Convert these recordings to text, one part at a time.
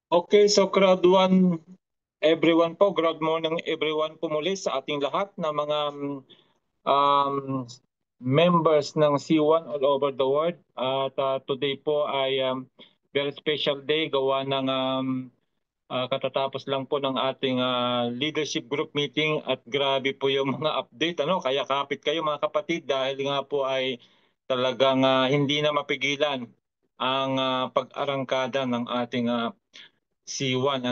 Okay, so crowd one, everyone po, good morning everyone po muli sa ating lahat na mga um, members ng C1 all over the world. At today po ay very special day gawa ng katatapos lang po ng ating leadership group meeting at grabe po yung mga update. Kaya kapit kayo mga kapatid dahil nga po ay talagang hindi na mapigilan ang pag-arangkada ng ating C1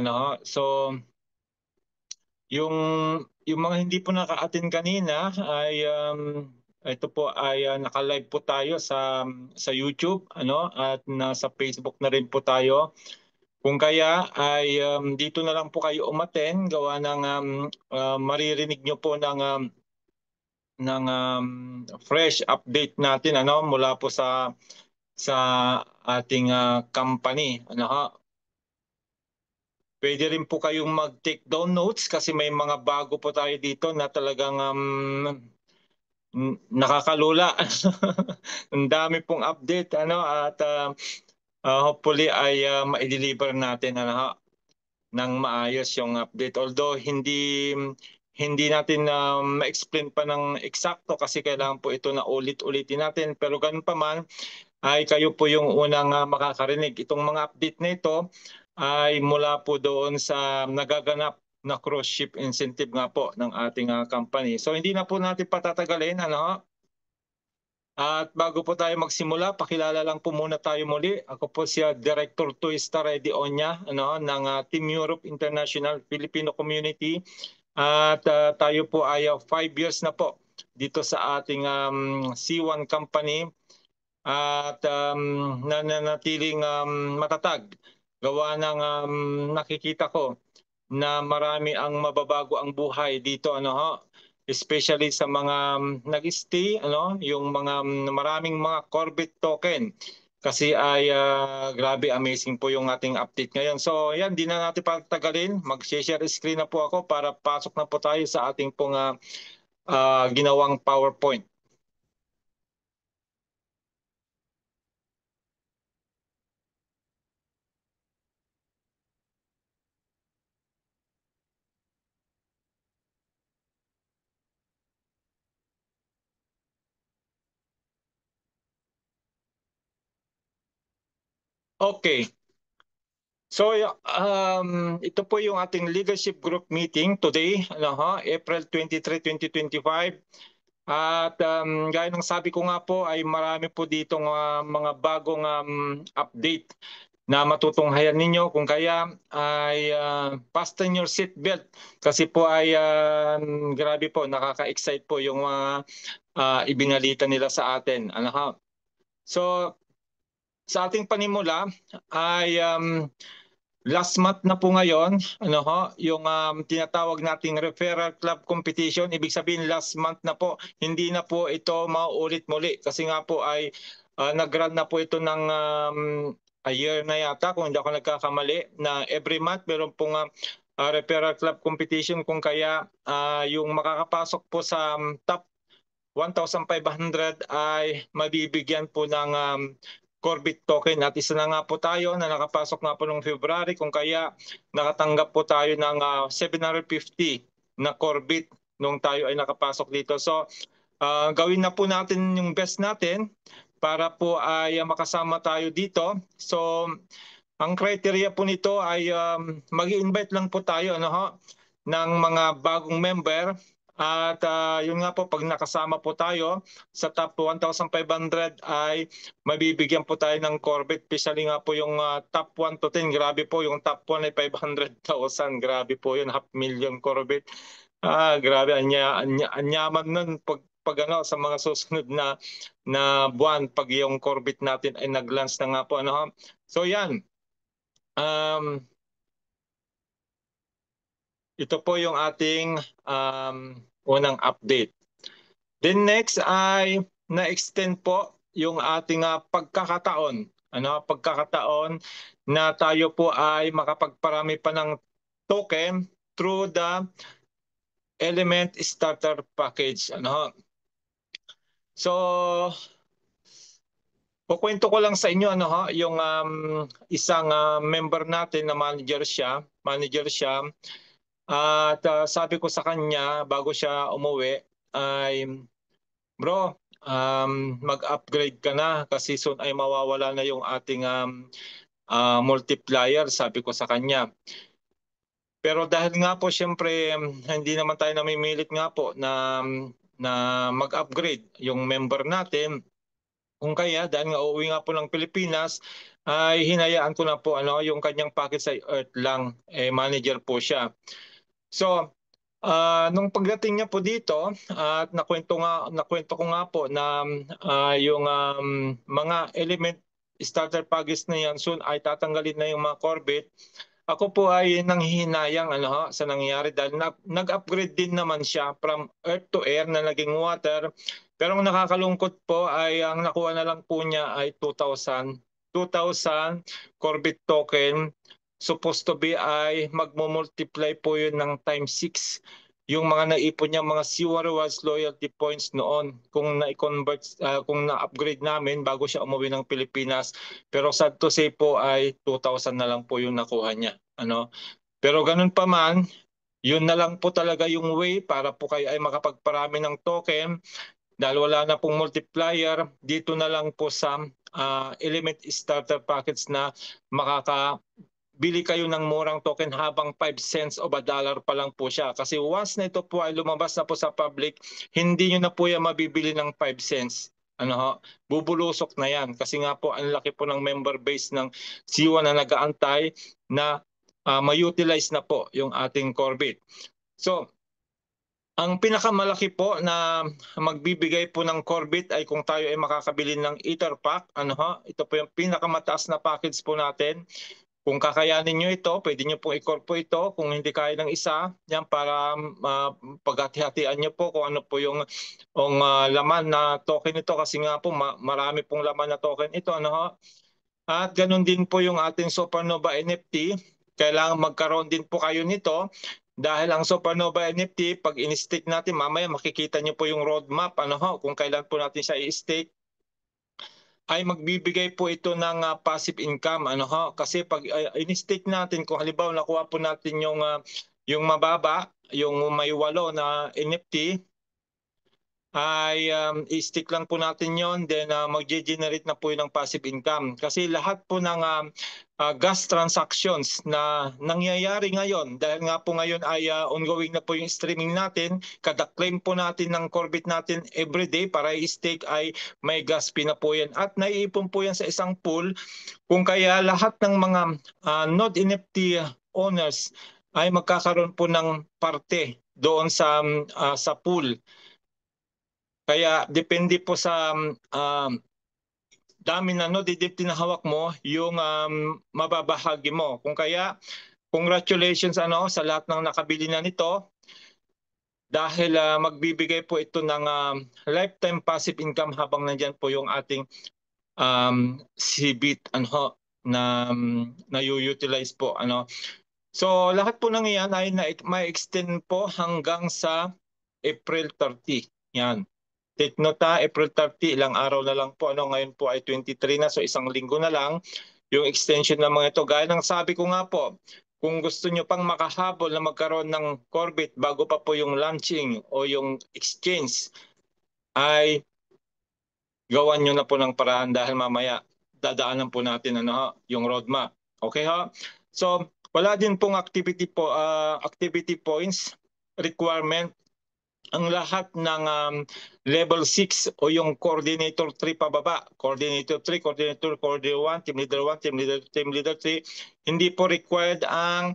So yung yung mga hindi po naka-attend kanina ay ito po ay naka-live po tayo sa YouTube at nasa Facebook na rin po tayo. Kung kaya ay dito na lang po kayo umattend gawa ng maririnig nyo po ng fresh update natin mula po sa ating company Pwede rin po kayong mag-take down notes kasi may mga bago po tayo dito na talagang nakakalula. Ang dami pong update at hopefully ay ma-deliver natin ng maayos yung update. Although hindi natin ma-explain pa ng eksakto kasi kailangan po ito na ulit-ulitin natin. Pero ganun pa man, ay kayo po yung unang makakarinig. Itong mga update na ito ay mula po doon sa nagaganap na cruise ship incentive nga po ng ating company. So hindi na po natin patatagalin. At bago po tayo magsimula, pakilala lang po muna tayo muli. Ako po si Director Tuista Redi Oña ng Team Europe International Filipino Community. At tayo po ay 5 years na po dito sa ating C1 company at nananatiling matatag. Gawa ng nakikita ko na marami ang mababago ang buhay dito especially sa mga nag-stay yung mga maraming mga Corbett token kasi ay grabe amazing po yung ating update ngayon. So yan, di na natin patagalin, mag-share screen na po ako para pasok na po tayo sa ating pong ginawang PowerPoint. Okay. So ito po yung ating leadership group meeting today, April 23, 2025. At gaya ng sabi ko nga po ay marami po ditong mga bagong update na matutunghayan ninyo. Kung kaya ay fasten your seat belt kasi po ay grabe po, nakaka-excite po yung mga ibinalita nila sa atin. So sa ating panimula ay last month na po ngayon, yung tinatawag nating referral club competition, ibig sabihin last month na po, hindi na po ito mauulit muli kasi nga po ay nag-run na po ito ng a year na yata kung hindi ako nagkakamali na every month meron pong referral club competition kung kaya yung makakapasok po sa top 1,500 ay mabibigyan po ng Corbett token. At isa na nga po tayo na nakapasok nga po noong February kung kaya nakatanggap po tayo ng 750 na Corbett nung tayo ay nakapasok dito. So gawin na po natin yung best natin para po ay makasama tayo dito. So ang criteria po nito ay mag-invite lang po tayo ng mga bagong member at yun nga po pag nakasama po tayo sa top 1,500 ay mabibigyan po tayo ng Corvette. Especially nga po yung top 1 to 10. Grabe po yung top 1 ay 500,000. Grabe po yun, 500,000 Corvette. Grabe, anyaman nun pag sa mga susunod na buwan pag yung Corvette natin ay nag-launch na nga po So yan. Um, ito po yung ating unang update. Then next ay na-extend po yung ating pagkakataon. Pagkakataon na tayo po ay makapagparami pa ng token through the Element Starter Package. So Kukwento ko lang sa inyo ano ho, yung isang member natin na manager siya at sabi ko sa kanya bago siya umuwi ay bro, mag-upgrade ka na kasi soon ay mawawala na yung ating multiplier, sabi ko sa kanya. Pero dahil nga po siyempre hindi naman tayo namimilit nga po na mag-upgrade yung member natin. Kung kaya dahil nga uuwi nga po ng Pilipinas ay hinayaan ko na po yung kanyang package sa Earth lang, manager po siya. So nung pagdating niya po dito at nakwento ko nga po na yung mga element starter package na yan soon ay tatanggalin na yung mga Corvette. Ako po ay nanghihinayang sa nangyayari dahil nag-upgrade din naman siya from earth to air na naging water. Pero ang nakakalungkot po ay ang nakuha na lang po niya ay 2,000 Corvette token. Supposed to be ay magmo-multiply po yun ng times 6 yung mga naipon niya mga Sea Rewards loyalty points noon kung na-convert kung na-upgrade namin bago siya umuwi ng Pilipinas. Pero sad to say po ay 2,000 na lang po yung nakuha niya. Pero ganun pa man, yun na lang po talaga yung way para po kayo ay makapagparami ng token dahil wala na pong multiplier. Dito na lang po sa element starter packets na makakabili kayo ng murang token habang 5 cents o $1 pa lang po siya. Kasi once na ito po ay lumabas na po sa public, hindi nyo na po yan mabibili ng 5 cents. Bubulusok na yan. Kasi nga po, ang laki po ng member base ng Siwa na nag-aantay na ma-utilize na po yung ating Corvette. So, ang pinakamalaki po na magbibigay po ng Corvette ay kung tayo ay makakabili ng Ether Pack. Ito po yung pinakamataas na package po natin. Kung kakayanin nyo ito, pwede nyo pong i-corpo ito. Kung hindi kaya ng isa, yan para paghati-hatian nyo po kung ano po yung laman na token ito. Kasi nga po, marami pong laman na token ito. At ganun din po yung ating Supernova NFT. Kailangan magkaroon din po kayo nito. Dahil ang Supernova NFT, pag in-stake natin, mamaya makikita nyo po yung roadmap, kung kailan po natin siya i-stake, ay magbibigay po ito ng passive income. Kasi pag in-stake natin, kung halimbawa nakuha po natin yung mababa, yung may 8 na NFT, ay i-stick lang po natin yon, then mag-generate na po yun ng passive income. Kasi lahat po ng gas transactions na nangyayari ngayon, dahil nga po ngayon ay ongoing na po yung streaming natin, kada claim po natin ng Corvette natin everyday para i-stake ay may gas fee na po yan. At naiipon po yan sa isang pool, kung kaya lahat ng mga node NFT owners ay magkakaroon po ng parte doon sa pool. Kaya depende po sa dami na didipti na hawak mo yung mababahagi mo. Kung kaya, congratulations sa lahat ng nakabili na nito dahil magbibigay po ito ng lifetime passive income habang nandyan po yung ating CBIT na u-utilize po. So lahat po ng iyan ay ma-extend po hanggang sa April 30. Yan. Take note April 30, ilang araw na lang po. Ngayon po ay 23 na, so isang linggo na lang yung extension ng mga ito. Gaya ng sabi ko nga po, kung gusto nyo pang makahabol na magkaroon ng Corvette bago pa po yung launching o yung exchange, ay gawan nyo na po ng paraan dahil mamaya dadaanan po natin yung roadmap. Okay ha? So, wala din pong activity points requirement. Ang lahat ng level 6 o yung coordinator 3 pababa, coordinator 3, coordinator 1, team leader 1, team leader 3, hindi po required ang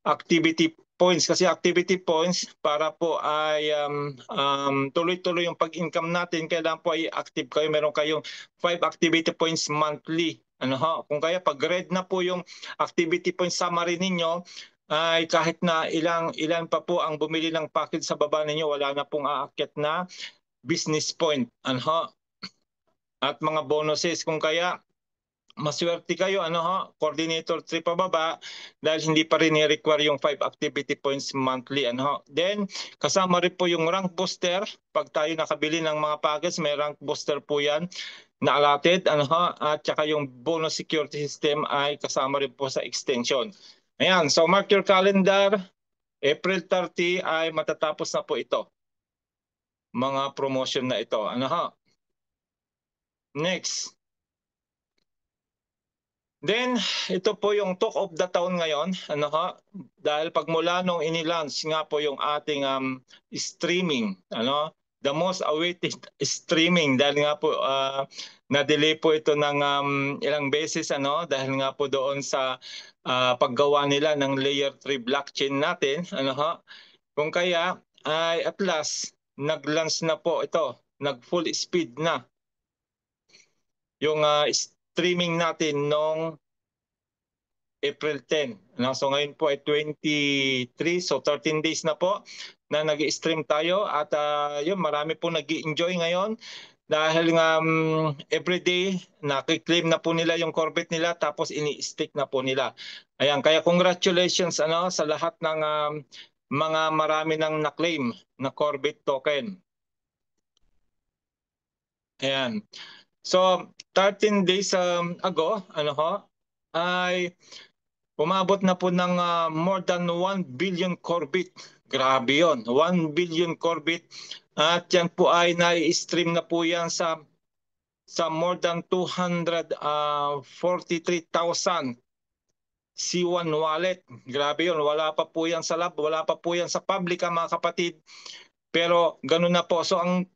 activity points kasi activity points para po ay tuloy-tuloy yung pag-income natin, kailangan po ay active kayo, meron kayong 5 activity points monthly. Kung kaya pag red na po yung activity points summary ninyo, ay kahit na ilan pa po ang bumili ng package sa baba ninyo, wala na pong aakyat na business point. At mga bonuses. Kung kaya maswerte kayo, coordinator 3 pababa dahil hindi pa rin i-require yung 5 activity points monthly. Then, kasama rin po yung rank booster. Pag tayo nakabili ng mga package, may rank booster po yan. na allotted, ano ho, at saka yung bonus security system ay kasama rin po sa extension. Ayan, so mark your calendar, April 30 ay matatapos na po ito. Mga promotion na ito. Ano ho? Next. Then, ito po yung talk of the town ngayon. Ano ho? Dahil pagmula nung inilaunch nga po yung ating streaming, ano? The most awaited streaming dahil nga po na-delay po ito ng ilang beses, ano? Dahil nga po doon sa paggawa nila ng layer 3 blockchain natin, ano ho? Kung kaya ay at last nag-launch na po ito, nag-full speed na yung streaming natin nung April 10. No? So ngayon po ay 23, so 13 days na po na nag-stream tayo at yun, marami po nag-enjoy ngayon dahil nga everyday nakiklaim na po nila yung Corvette nila tapos ini-stick na po nila. Ayan, kaya congratulations ano sa lahat ng mga marami nang na-claim na Corvette token. Ayan. So 13 days ago, ano ho, ay umabot na po ng more than 1 billion Corvette. Grabe yun, 1 billion Corvette. At yan po ay nai-stream na po yan sa more than 243,000 C1 wallet. Grabe yun, wala pa po yan sa lab, wala pa po yan sa public mga kapatid. Pero ganun na po. So ang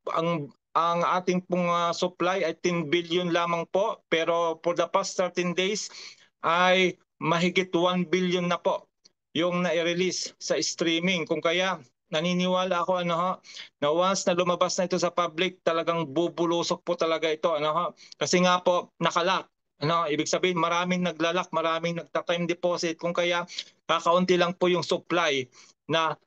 ating pong supply ay 10 billion lamang po. Pero for the past 13 days ay mahigit 1 billion na po yung na-release sa streaming. Kung kaya naniniwala ako ano ho, na once na lumabas na ito sa public, talagang bubulusok po talaga ito ano ho. Kasi nga po nakalock. Ano, ibig sabihin maraming naglalak, maraming nagta-time deposit. Kung kaya kakaunti lang po yung supply na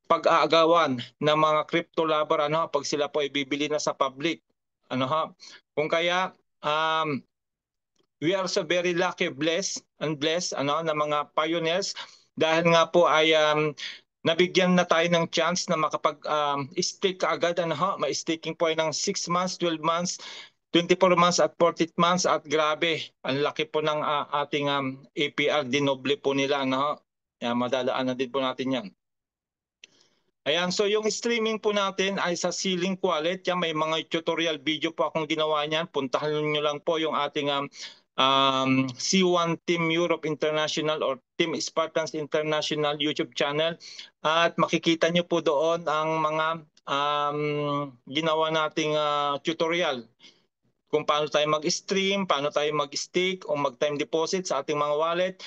pag-aagawan ng mga crypto lover ano pag sila po ay bibili na sa public. Ano ha? Kung kaya we are so very lucky, blessed and blessed ano, na mga pioneers dahil nga po ay nabigyan na tayo ng chance na makapag-stake agad. Ano, ma-staking po ay ng 6 months, 12 months, 24 months at 40 months at grabe, ang laki po ng ating APR, dinoble po nila. Ano, madadaanan din po natin yan. Ayan, so yung streaming po natin ay sa Ceiling Wallet. Yan, may mga tutorial video po akong ginawa niyan. Puntahan nyo lang po yung ating C1 Team Europe International or Team Spartans International YouTube channel. At makikita nyo po doon ang mga ginawa nating tutorial. Kung paano tayo mag-stream, paano tayo mag-stake o mag-time deposit sa ating mga wallet.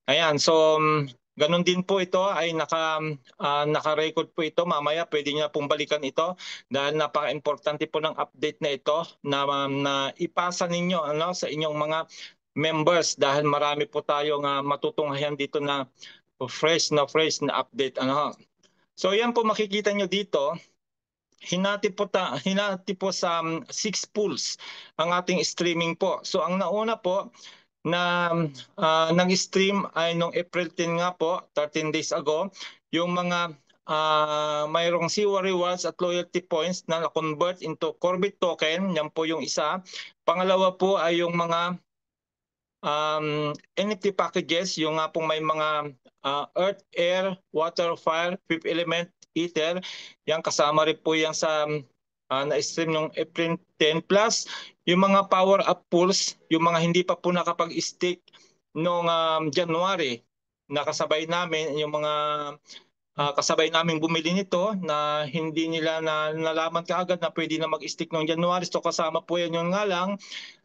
Ayan, so ganun din po ito ay naka-record po ito. Mamaya pwede niyo pong balikan ito dahil napaka-importante po ng update na ito na ipasa ninyo ano, sa inyong mga members dahil marami po tayong matutunghayan dito na fresh na update. Ano. So yan po makikita nyo dito. Hinati po sa 6 pools ang ating streaming po. So ang nauna po na nag-stream ay noong April 10 nga po, 13 days ago, yung mga mayroong CWA rewards at loyalty points na na-convert into Corvette token. Yan po yung isa. Pangalawa po ay yung mga NFT packages, yung nga pong may mga Earth, Air, Water, Fire, Fifth Element, Ether. Yan kasama rin po yan sa na-stream ng April 10 plus. Yung mga power up pools, yung mga hindi pa po nakapag-stake noong January, nakasabay namin yung mga kasabay namin bumili nito na hindi nila nalaman kaagad na pwede na mag-stake noong January. So kasama po yan, yung nga lang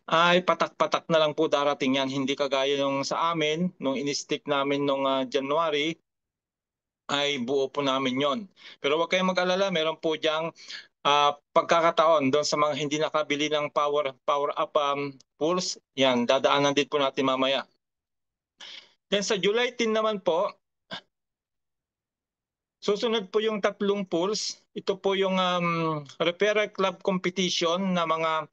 ay patak-patak na lang po darating yan. Hindi kagaya yung sa amin, nung in-stick namin nung January, ay buo po namin yon. Pero huwag kayong mag-alala, meron po diyang pagkakataon doon sa mga hindi nakabili ng power up pools. Yan, dadaanan din po natin mamaya. Then sa July 10 naman po, susunod po yung 3 pools. Ito po yung referral club competition na mga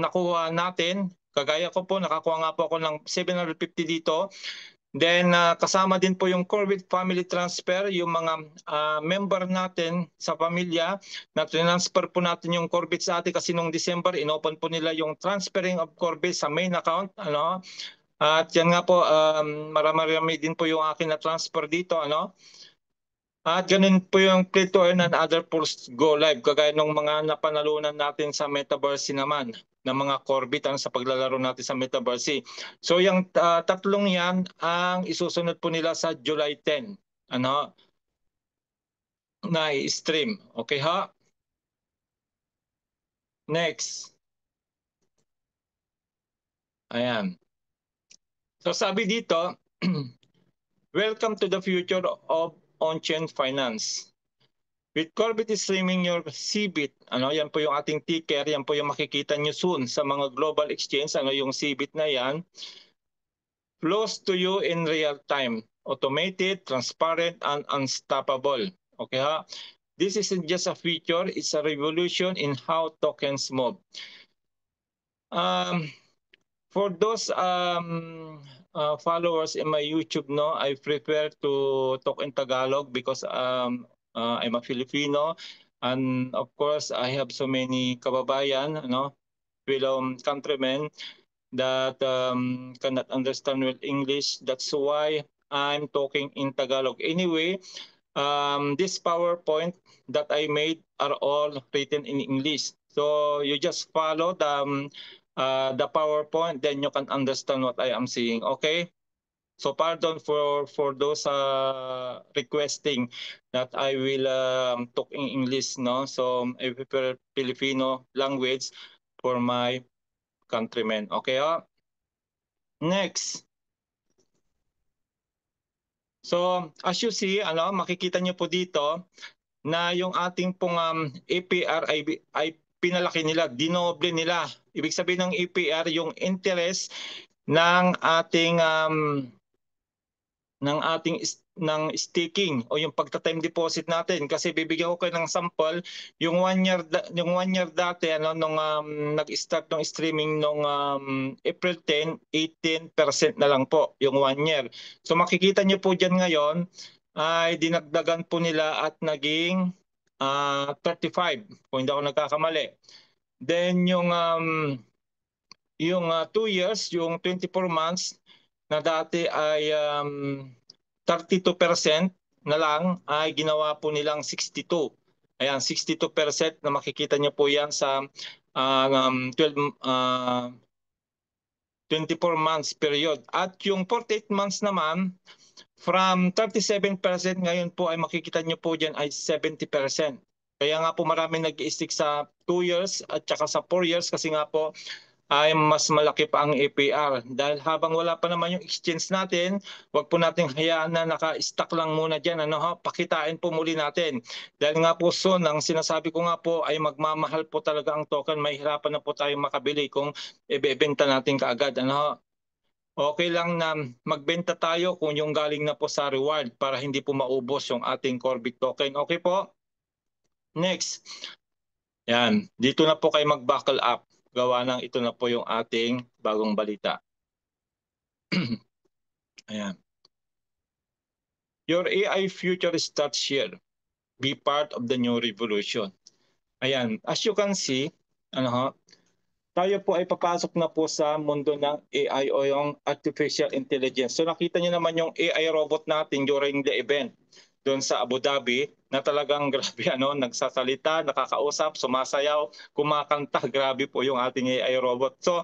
nakuha natin. Kagaya ko po, nakakuha nga po ako ng 750 dito Then kasama din po yung Corbett Family Transfer, yung mga member natin sa pamilya na transfer po natin yung Corbett sa atin kasi nung December inopen po nila yung transferring of Corbett sa main account, ano. At yan nga po, marami din po yung akin na transfer dito, ano. At ganun po yung play to earn and other pools go live, kagaya ng mga napanalunan natin sa Metaverse naman ng mga Corbett sa paglalaro natin sa Metaverse. So yung tatlong yan ang isusunod po nila sa July 10, ano, na i-stream. Okay ha? Next. Ayan. So sabi dito, welcome to the future of on-chain finance. With Corbett streaming your CBIT, ano, yan po yung ating ticker, yan po yung makikita nyo soon sa mga global exchange, ano yung CBIT na yan, flows to you in real time, automated, transparent, and unstoppable. Okay ha? This isn't just a feature, it's a revolution in how tokens move. For those followers in my YouTube, no, I prefer to talk in Tagalog because I'm a Filipino, and of course I have so many kababayan, no, fellow countrymen that cannot understand well English. That's why I'm talking in Tagalog. Anyway, this PowerPoint that I made are all written in English. So you just follow the PowerPoint, then you can understand what I am saying. Okay. So pardon for those requesting that I will talk in English. No, so I prefer Filipino language for my countrymen. Okay. Next. So as you see, ano, makikita nyo po dito na yung ating pong APR ay pinalaki nila, dinoble nila. Ibig sabihin ng APR, yung interest ng ating ng staking o yung pagta-time deposit natin, kasi bibigyan ko kayo ng sample. Yung 1 year dati, ano, nung nag-start ng streaming nung April 10, 18% na lang po yung 1 year. So makikita niyo po diyan ngayon ay dinagdagan po nila at naging 35 kung hindi ako nagkakamali. Then yung 2 years, yung 24 months na dati ay 32% na lang, ay ginawa po nilang 62. Ayan, 62% na makikita niyo po yan sa 24 months period. At yung 48 months naman, from 37% ngayon po ay makikita niyo po dyan ay 70%. Kaya nga po maraming nag-i-stick sa 2 years at saka sa 4 years kasi nga po ay mas malaki pa ang APR. Dahil habang wala pa naman yung exchange natin, wag po nating hayaan na naka-stack lang muna dyan. Ano, ha? Pakitain po muli natin. Dahil nga po soon, ang sinasabi ko nga po ay magmamahal po talaga ang token. Mahihirapan na po tayong makabili kung ibebenta natin kaagad. Ano, ha? Okay lang na magbenta tayo kung yung galing na po sa reward para hindi po maubos yung ating Corbett token. Okay po? Next. Yan. Dito na po kayo mag-buckle up. Gawa ng ito na po yung ating bagong balita. Ayan. Your AI future starts here. Be part of the new revolution. Ayan. As you can see, ano ho, tayo po ay papasok na po sa mundo ng AI o yung artificial intelligence. So nakita niyo naman yung AI robot natin during the event doon sa Abu Dhabi na talagang grabe, ano, nagsasalita, nakakausap, sumasayaw, kumakanta. Grabe po yung ating AI robot. So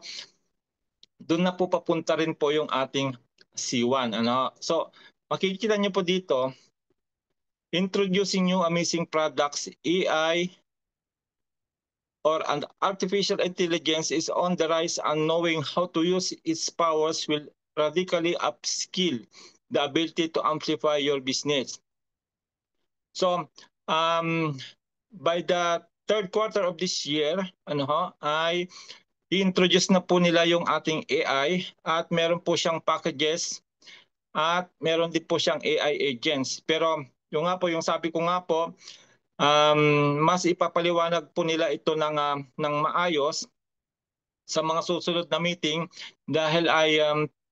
doon na po papunta rin po yung ating C1. Ano? So makikita niyo po dito, introducing new amazing products, AI or an artificial intelligence is on the rise, and knowing how to use its powers will radically upskill the ability to amplify your business. So, by the third quarter of this year, ano ho, ay i-introduce na po nila yung ating AI at meron po siyang packages at meron din po siyang AI agents. Pero yung nga po, yung sabi ko nga po, mas ipapaliwanag po nila ito ng maayos sa mga susunod na meeting dahil ay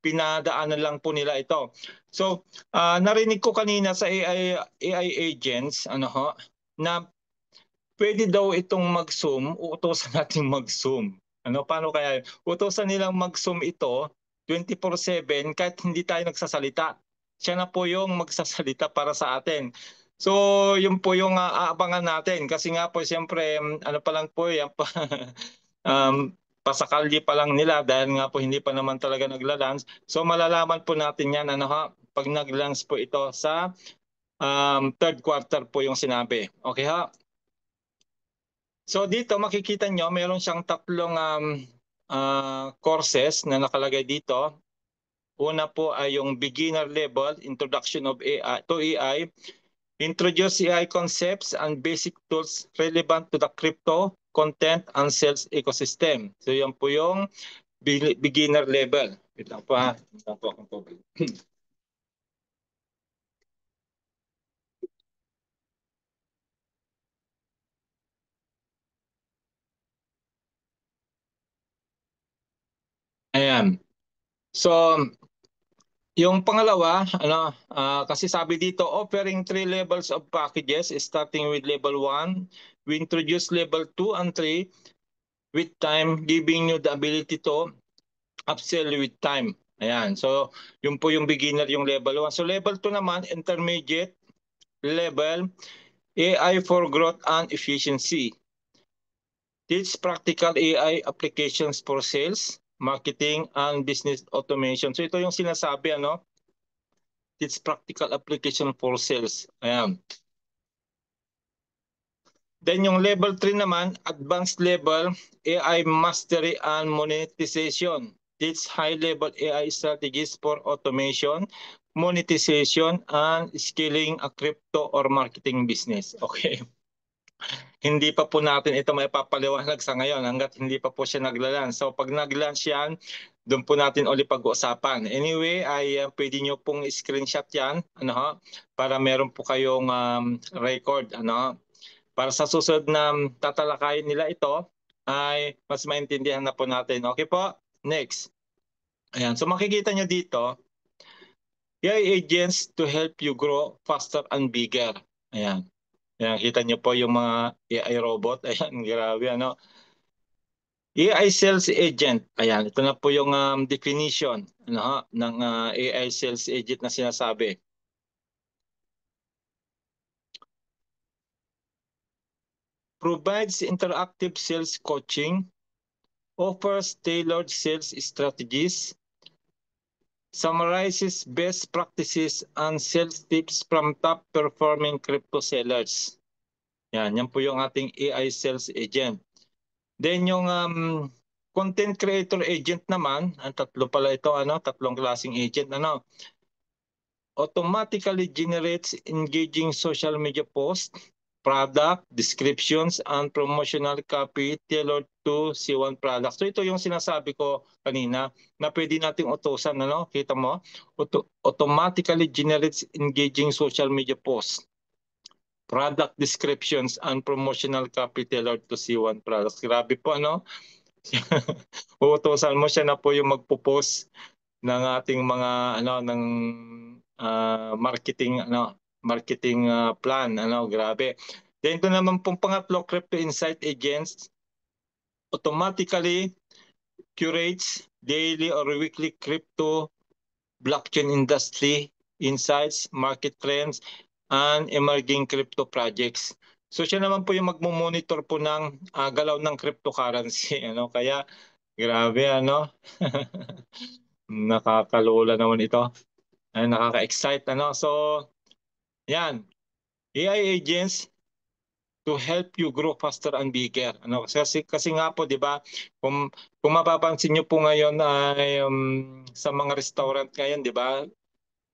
pinadaanan lang po nila ito. So, narinig ko kanina sa AI agents, na pwede daw itong mag-Zoom, uutosan natin mag-Zoom. Paano kaya? Utosan nilang mag-Zoom ito 24/7 kahit hindi tayo nagsasalita. Siya na po yung magsasalita para sa atin. So, yun po yung aabangan natin kasi nga po siyempre pa lang po yan pasakalye pa lang nila dahil nga po hindi pa naman talaga nagla-launch. So malalaman po natin yan pag nag-launch po ito sa third quarter po yung sinabi. Okay ha? So dito makikita nyo, meron siyang tatlong courses na nakalagay dito. Una po ay yung beginner level, introduction of AI to AI, introduce AI concepts and basic tools relevant to the crypto, content, and sales ecosystem. So yan po yung beginner level. Wait lang po ha. Wait lang po akong tubig. Ayan. So, yung pangalawa, kasi sabi dito, offering 3 levels of packages starting with level 1. We introduce level 2 and 3 with time, giving you the ability to upsell with time. Ayan. So, yun po yung beginner, yung level 1. So, level 2 naman, intermediate level, AI for growth and efficiency. Teach practical AI applications for sales, marketing, and business automation. So, ito yung sinasabi, It's practical application for sales. Ayan. Then yung level 3 naman, advanced level, AI mastery and monetization. It's high-level AI strategies for automation, monetization, and scaling a crypto or marketing business. Okay. Hindi pa po natin ito may papaliwanag sa ngayon hanggat hindi pa po siya naglalan. So pag naglaunch yan, doon po natin ulit pag-uusapan. Anyway, ay pwede nyo pong screenshot yan, para meron po kayong record, para sa susunod na tatalakayin nila ito, ay mas maintindihan na po natin. Okay po? Next. Ayan. So makikita nyo dito, AI agents to help you grow faster and bigger. Ayan. Ayan, kita nyo po yung mga AI robot. Ayan, grabe, AI sales agent. Ayan, ito na po yung definition ng AI sales agent na sinasabi. Provides interactive sales coaching, offers tailored sales strategies, summarizes best practices and sales tips from top performing crypto sellers. Yan po yung ating AI sales agent. Then yung content creator agent naman, ang tatlo pala ito, tatlong klaseng agent, automatically generates engaging social media posts, product, descriptions, and promotional copy tailored to C1 products. So ito yung sinasabi ko kanina na pwede nating utusan, Kita mo? Automatically generates engaging social media posts, product descriptions, and promotional copy tailored to C1 products. Grabe po, Uutusan mo siya na po yung magpo-post ng ating mga ng marketing plan, grabe. Then ito naman pong pangatlo, crypto insight agents automatically curates daily or weekly crypto blockchain industry insights, market trends, and emerging crypto projects. So siya naman po yung magmo-monitor po ng galaw ng cryptocurrency, Kaya grabe, Nakakalula naman ito. Ay, nakaka-excite, So, yan. AI agents to help you grow faster and bigger. Kasi nga po, di ba, kung mapapansin nyo po ngayon ay sa mga restaurant ngayon, di ba,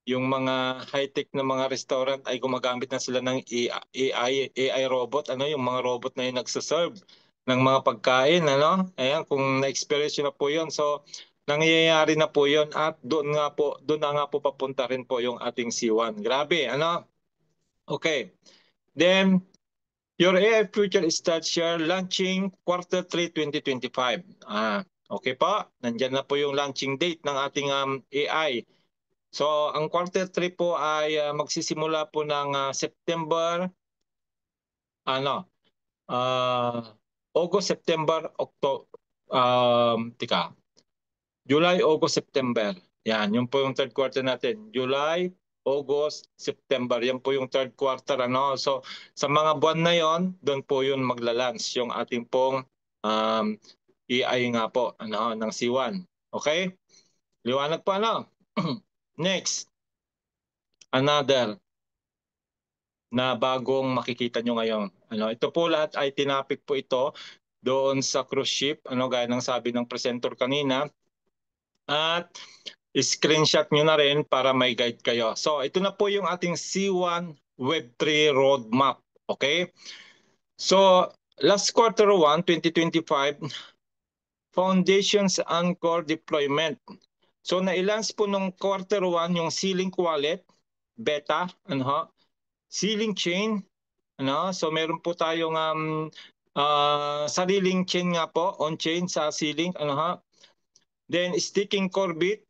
yung mga high-tech na mga restaurant ay gumagamit na sila ng AI robot, yung mga robot na yung nagsaserve ng mga pagkain, Ayan, kung na-experience nyo na po yun. So, nangyayari na po yun at doon na nga po papunta rin po yung ating C1. Grabe, Okay. Then, your AI future starts here launching quarter 3 2025. Okay po? Nandyan na po yung launching date ng ating AI. So, ang quarter 3 po ay magsisimula po ng September, August, September, October, July, August, September. Yan, yun po yung third quarter natin. July, August, September. Yan po yung third quarter. So, sa mga buwan na yon, doon po yun maglalance yung ating pong EI nga po ng C1. Okay? Liwanag po Next, another na bagong makikita nyo ngayon. Ito po lahat ay tinapik po ito doon sa cruise ship, gaya ng sabi ng presenter kanina. At screenshot nyo na rin para may guide kayo. So ito na po yung ating C1 Web3 roadmap. Okay? So last quarter 1, 2025, foundations and core deployment. So na-lance po nung quarter 1 yung Sealink wallet, beta, Sealink chain, so meron po tayong sariling chain nga po, on-chain sa Sealink, Then staking Corbit,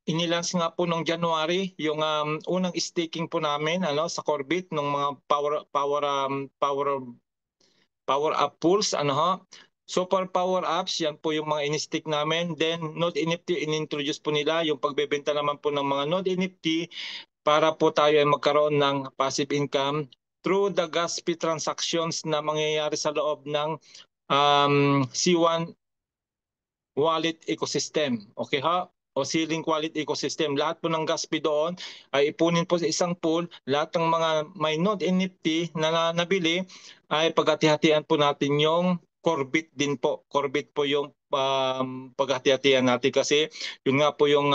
inilans nga po nung January yung unang staking po namin sa Corbit nung mga power up pools Super power ups, yan po yung mga in-stick namin. Then Node NFT in-introduce po nila yung pagbebenta naman po ng mga Node NFT para po tayo ay magkaroon ng passive income through the gas fee transactions na mangyayari sa loob ng C1 wallet ecosystem. Okay o Sealink wallet ecosystem. Lahat po ng gas fee doon ay ipunin po sa isang pool. Lahat ng mga may Node NFT na nabili ay paghati-hatian po natin yung Corbit din po. Corbit po yung paghati-hatian natin kasi yun nga po yung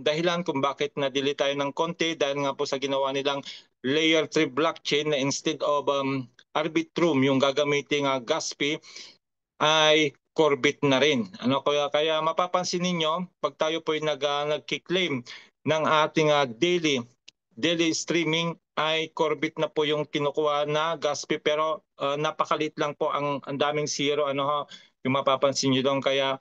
dahilan kung bakit na-delay tayo ng konti dahil nga po sa ginawa nilang layer 3 blockchain na instead of Arbitrum yung gagamitin gas fee ay Corbit na rin. Kaya mapapansin ninyo pag tayo po ay nag-claim ng ating daily streaming ay Corbit na po yung kinukuha na gas fee pero napakalit lang po ang daming zero yung mapapansin niyo doon kaya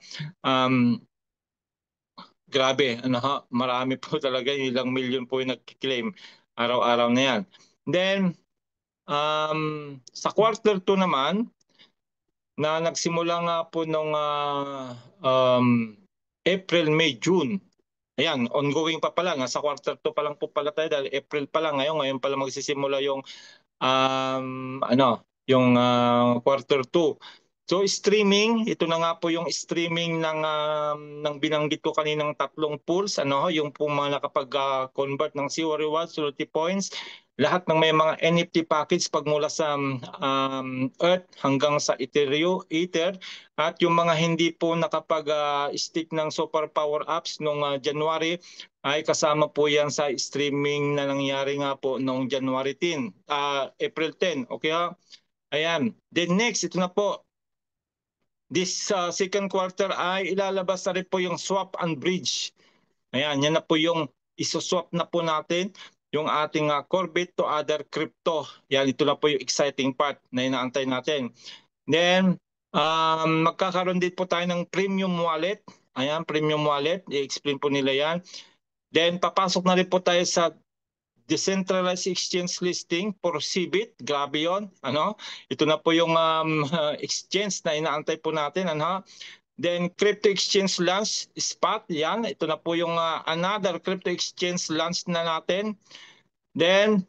grabe marami po talaga ilang milyon po yung nag-claim araw-araw na yan. Then sa quarter 2 naman na nagsimula nga po nung April, May, June. Ayan, ongoing pa pala. Nasa quarter 2 pa lang po pala tayo dahil April pa lang. Ngayon pala magsisimula yung quarter 2. So streaming, ito na nga po yung streaming ng binanggit ko kaninang tatlong pools, yung po mga nakapag-convert ng Zero Rewards, Loyalty Points, lahat ng may mga NFT package pagmula sa Earth hanggang sa Ether, at yung mga hindi po nakapag-stick ng super power apps nung January ay kasama po yan sa streaming na nangyari nga po noong April 10. Okay Ayan. Then next, ito na po. This second quarter ay ilalabas na rin po yung swap and bridge. Ayan, yan na po yung isoswap na po natin yung ating Corbit to other crypto. Yan, ito na po yung exciting part na inaantay natin. Then, magkakaroon din po tayo ng premium wallet. Ayan, premium wallet. I-explain po nila yan. Then, papasok na rin po tayo sa decentralized exchange listing for CBIT. Grabe yun. Ito na po yung exchange na inaantay po natin. Then crypto exchange launch spot. Yan. Ito na po yung another crypto exchange launch na natin. Then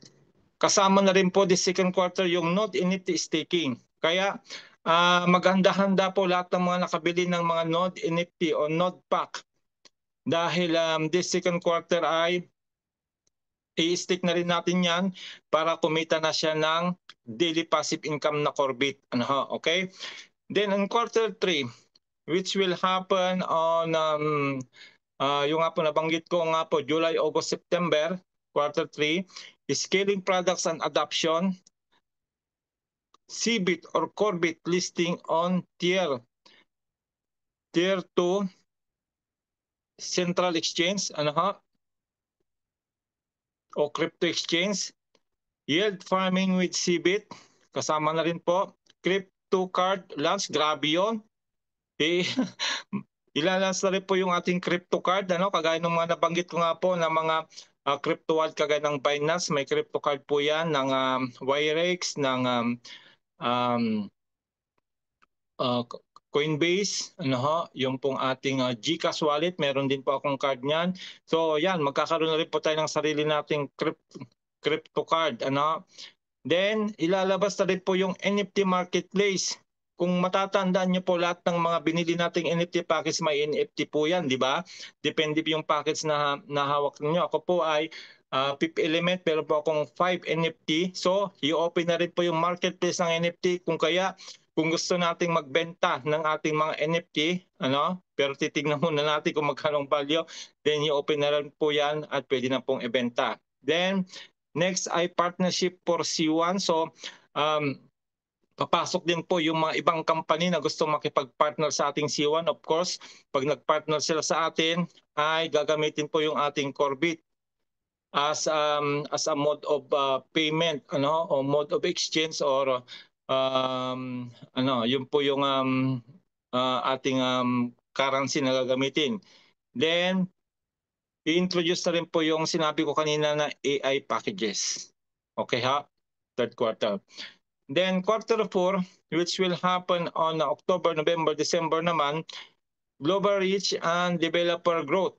kasama na rin po this second quarter yung Node NFT staking. Kaya maghanda-handa po lahat ng mga nakabili ng mga Node NFT o Node Pack. Dahil this second quarter ay i-stick na rin natin yan para kumita na siya ng daily passive income na Corbit. Okay? Then in quarter 3, which will happen on yung nga po nabanggit ko nga po July, August, September, quarter 3, scaling products and adoption, CBIT or Corbit listing on tier 2 central exchange, o crypto exchange, yield farming with CBIT, kasama na rin po, crypto card launch, grabe yun. eh, ilalabas na rin po yung ating crypto card, ano, kagaya ng mga nabanggit ko nga po na mga crypto wallet kagaya ng Binance, may crypto card po yan ng Wirex, ng um, uh, Coinbase, ano ho, yung pong ating GCash wallet, meron din po akong card niyan. So yan, magkakaroon na rin po tayo ng sarili nating crypto card, ano. Then ilalabas na rin po yung NFT marketplace. Kung matatandaan niyo po lahat ng mga binili nating NFT package, may NFT po yan, di ba? Depende po yung package na nahawak niyo. Ako po ay Fifth Element, pero po akong 5 NFT. So, i-open na rin po yung marketplace ng NFT. Kung gusto nating magbenta ng ating mga NFT, ano, pero titignan muna natin kung magkano value, then i-open na rin po yan at pwede na pong ibenta. Then, next ay partnership for C1. So, papasok din po yung mga ibang company na gusto makipag-partner sa ating C1. Of course, pag nag-partner sila sa atin, ay gagamitin po yung ating Corbit as a mode of payment, ano, o mode of exchange, or ano, yun po yung ating currency na gagamitin. Then i-introduce na rin po yung sinabi ko kanina na AI packages. Okay ha? Third quarter. Then quarter 4, which will happen on October, November, December naman, global reach and developer growth.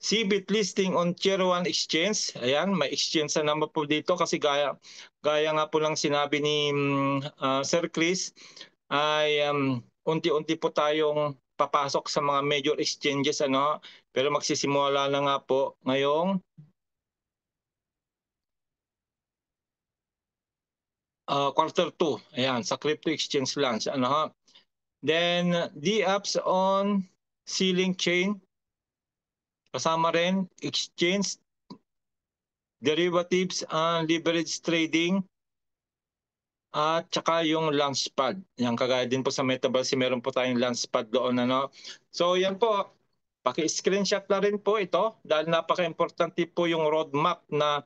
CBIT listing on Tier 1 exchange. Ayan, may exchange na naman po dito kasi gaya nga po lang sinabi ni Sir Chris, ay unti-unti po tayong papasok sa mga major exchanges, ano, pero magsisimula na nga po ngayong quarter 2. Ayan, sa crypto exchange launch, ano ha. Then D-apps on Ceiling Chain, kasama rin exchange, derivatives and leverage trading, at saka yung Launchpad. Yan, kagaya din po sa Metaverse, meron po tayong Launchpad doon, ano. So yan po, paki-screenshot na rin po ito dahil napaka-importante po yung roadmap na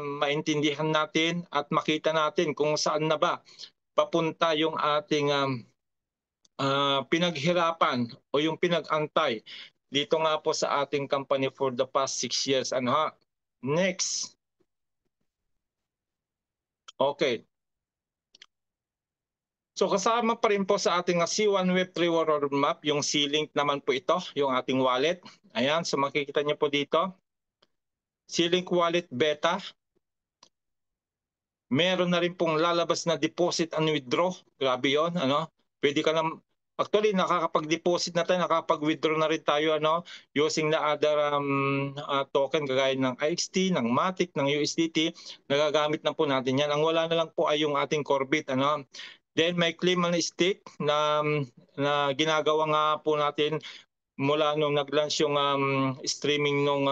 maintindihan natin at makita natin kung saan na ba papunta yung ating pinaghirapan o yung pinag-antay dito nga po sa ating company for the past 6 years. Ano ha? Next. Okay. So kasama pa rin po sa ating C1 Web3 roadmap, yung C-Link naman po ito, yung ating wallet. Ayan, so makikita niyo po dito. C-Link Wallet Beta. Meron na rin pong lalabas na deposit and withdraw. Grabe yun, ano? Pwede ka na, actually nakakapag-deposit na tayo, nakakapag-withdraw na rin tayo, ano, using the other token kagaya ng IXT, ng Matic, ng USDT. Nagagamit na po natin yan. Ang wala na lang po ay yung ating Corbit, ano. Then may claim and stake na ginagawa nga po natin mula nung nag-launch yung streaming nung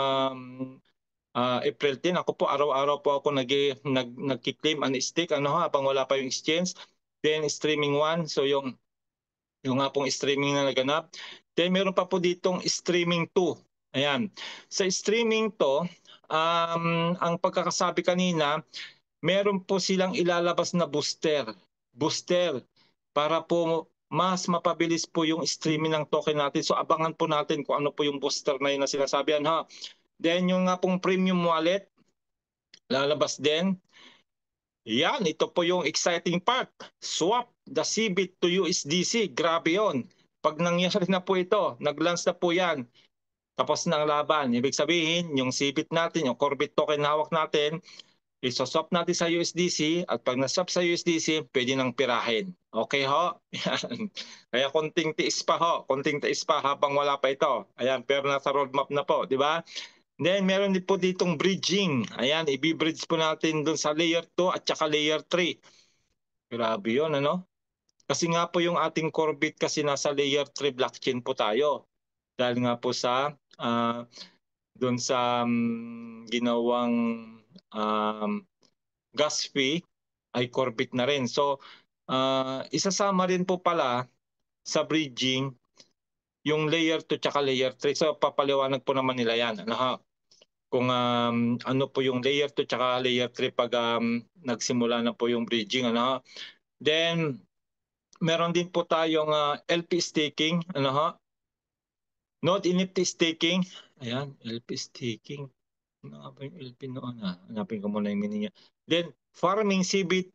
April 10. Ako po araw-araw po ako nagki-claim and stake, ano, habang wala pa yung exchange. Then streaming 1, so yung nga pong streaming na naganap. Then meron pa po ditong streaming 2. Ayan. Sa streaming to, ang pagkakasabi kanina, meron po silang ilalabas na booster. Booster para po mas mapabilis po yung streaming ng token natin. So abangan po natin kung ano po yung booster na yun na sinasabihan, ha. Then yung nga pong premium wallet, lalabas din. Yan, ito po yung exciting part. Swap the CBIT to USDC. Grabe yon. Pag nangyari na po ito, nag-launch na po yan, tapos na ang laban. Ibig sabihin, yung CBIT natin, yung Corbit token na hawak natin, isoswap natin sa USDC, at pag naswap sa USDC, pwede nang pirahin. Okay ho? Yan. Kaya konting tiis pa ho, konting tiis pa habang wala pa ito. Ayan, pero nasa roadmap na po, di ba? Then meron din po ditong bridging. Ayan, i-bridge po natin dun sa layer 2 at saka layer 3. Grabe yun, ano? Kasi nga po yung ating Corbit kasi nasa layer 3 blockchain po tayo. Dahil nga po sa dun sa ginawang gas fee ay Corbit na rin. So, isasama rin po pala sa bridging yung layer 2 tsaka layer 3. So, papaliwanag po naman nila yan. Ano ha? Kung ano po yung layer 2 tsaka layer 3 pag nagsimula na po yung bridging. Ano ha? Then, meron din po tayong LP staking, ano ho? Node NFT staking. Ayan, LP staking. Ano nga ba yung LP noon? Hanapin ko muna yung meaning niya. Then, farming CBIT